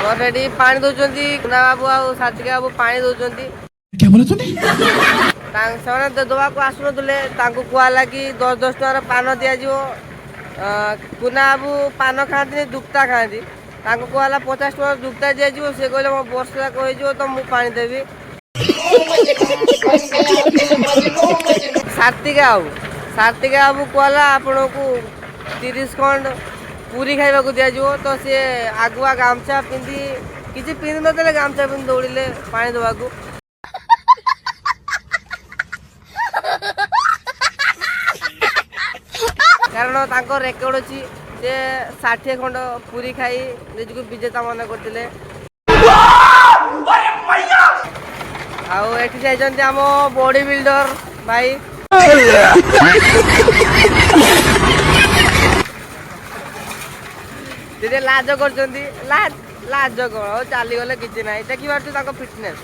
Already पानी दौरान कुना बाबू आ सात्विका बाबू पानी दौरान क्या बोला तूने? दवा को आसुन कहला कि 10-10 टकर पान दिज्व कुना बाबू पान खाती दुक्ता खाती कहला 50 टका दुक्ता दिज्व सी कहले मो वर्ष जाक हो तो मुझे पानी देवी सात्विका बाबू कहला आपण को 30 खंड पूरी खाइबा दिज्व तो सी आगुआ गामछा पिंधि किसी पिंधि नदेले गामछा पिंधि दौड़े पानी दवा को कारण तांको रेकर्ड अच्छी से 60 खंड पूरी खाई निजको विजेता मन करते आम बॉडी बिल्डर भाई लाज कर लाज कौन चली गले कि देखी पार्टी फिटनेस